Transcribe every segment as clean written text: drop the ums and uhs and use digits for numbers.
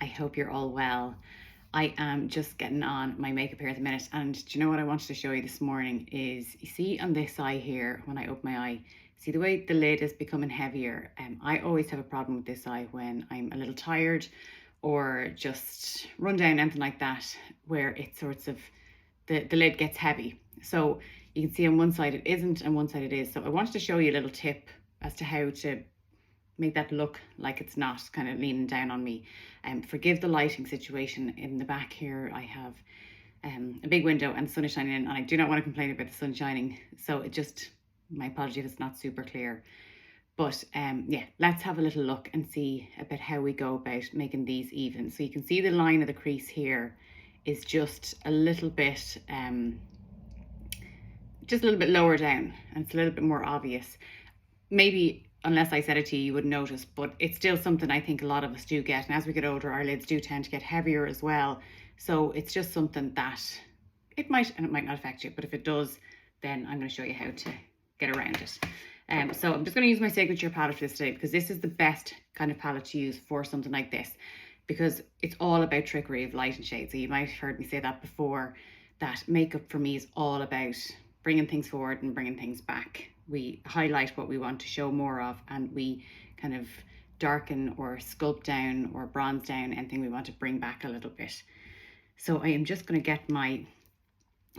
I hope you're all well. I am just getting on my makeup here at the minute, and do you know what I wanted to show you this morning is, you see on this eye here, when I open my eye, see the way the lid is becoming heavier. I always have a problem with this eye when I'm a little tired or just run down, anything like that, where it sorts of, the lid gets heavy. So you can see on one side it isn't and one side it is. So I wanted to show you a little tip as to how to make that look like it's not kind of leaning down on me. Forgive the lighting situation. In the back here I have a big window and the sun is shining in, and I do not want to complain about the sun shining, so it just, my apology if it's not super clear. But yeah, let's have a little look and see about how we go about making these even. So you can see the line of the crease here is just a little bit lower down, and it's a little bit more obvious. Maybe unless I said it to you, you wouldn't notice, but it's still something I think a lot of us do get. And as we get older, our lids do tend to get heavier as well. So it's just something that it might, and it might not affect you, but if it does, then I'm going to show you how to get around it. So I'm just going to use my Signature palette for this today, because this is the best kind of palette to use for something like this, because it's all about trickery of light and shade. So you might have heard me say that before, that makeup for me is all about bringing things forward and bringing things back. We highlight what we want to show more of, and we kind of darken or sculpt down or bronze down anything we want to bring back a little bit. So I am just going to get my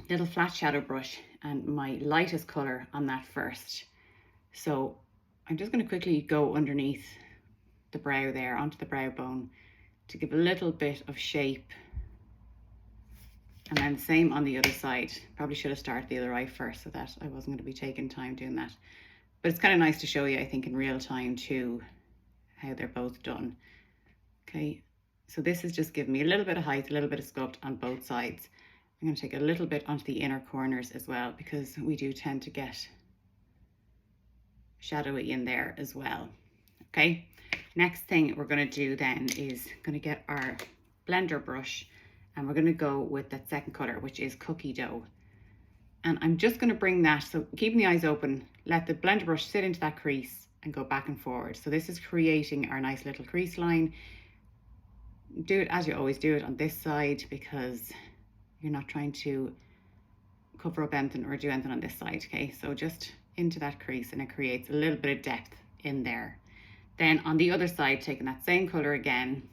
little flat shadow brush and my lightest color on that first. So I'm just going to quickly go underneath the brow there, onto the brow bone, to give a little bit of shape. And then the same on the other side. Probably should have started the other eye first, so that I wasn't going to be taking time doing that. But it's kind of nice to show you, I think, in real time too, how they're both done. Okay, so this is just giving me a little bit of height, a little bit of sculpt on both sides. I'm going to take a little bit onto the inner corners as well, because we do tend to get shadowy in there as well. Okay, next thing we're going to do then is going to get our blender brush, and we're going to go with that second color, which is Cookie Dough. And I'm just going to bring that, so keeping the eyes open, let the blender brush sit into that crease and go back and forward. So this is creating our nice little crease line. Do it as you always do it on this side, because you're not trying to cover up anything or do anything on this side. Okay, so just into that crease, and it creates a little bit of depth in there. Then on the other side, taking that same color again,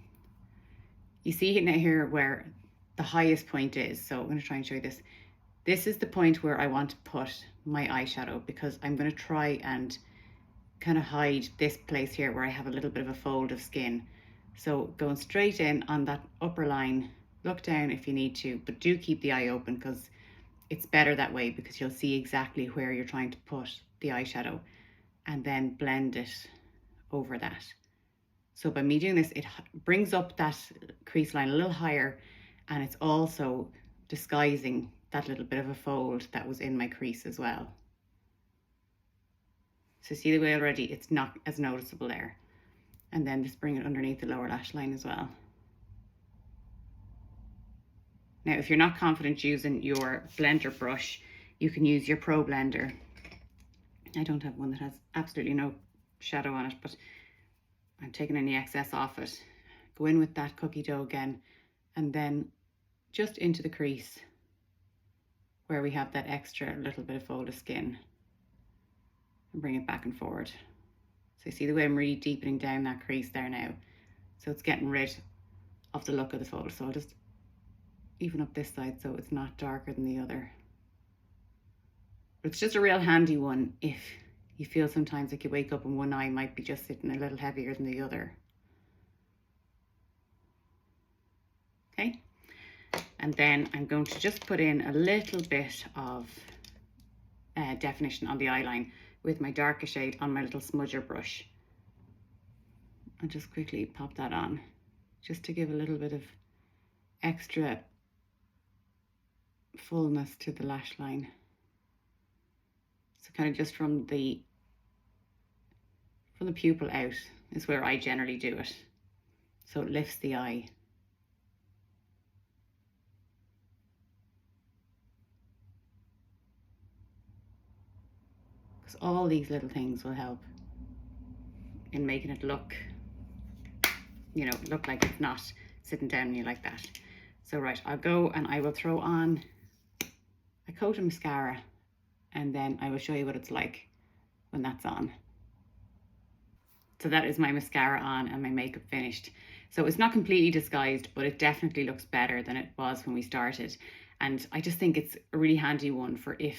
you see it now here where the highest point is. So I'm going to try and show you this. This is the point where I want to put my eyeshadow, because I'm going to try and kind of hide this place here where I have a little bit of a fold of skin. So going straight in on that upper line, look down if you need to, but do keep the eye open, because it's better that way, because you'll see exactly where you're trying to put the eyeshadow, and then blend it over that. So by me doing this, it brings up that crease line a little higher, and it's also disguising that little bit of a fold that was in my crease as well. So see the way already it's not as noticeable there. And then just bring it underneath the lower lash line as well. Now, if you're not confident using your blender brush, you can use your Pro Blender. I don't have one that has absolutely no shadow on it, but I'm taking any excess off it. Go in with that Cookie Dough again, and then just into the crease where we have that extra little bit of fold of skin, and bring it back and forward. So you see the way I'm really deepening down that crease there now. So it's getting rid of the look of the fold. So I'll just even up this side so it's not darker than the other. But it's just a real handy one if you feel sometimes like you wake up and one eye might be just sitting a little heavier than the other. Okay, and then I'm going to just put in a little bit of definition on the eyeline with my darker shade on my little smudger brush. I'll just quickly pop that on, just to give a little bit of extra fullness to the lash line. So kind of just from the pupil out is where I generally do it. So it lifts the eye. Because all these little things will help in making it look you know, look like it's not sitting down on you like that. So right, I'll go and I will throw on a coat of mascara, and then I will show you what it's like when that's on. So that is my mascara on and my makeup finished. So it's not completely disguised, but it definitely looks better than it was when we started. And I just think it's a really handy one for if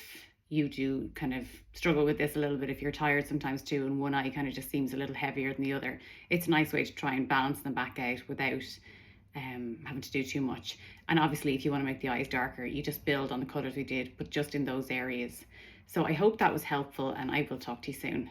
you do kind of struggle with this a little bit, if you're tired sometimes too, and one eye kind of just seems a little heavier than the other. It's a nice way to try and balance them back out without having to do too much. And obviously, if you want to make the eyes darker, you just build on the colours we did, but just in those areas. So I hope that was helpful, and I will talk to you soon.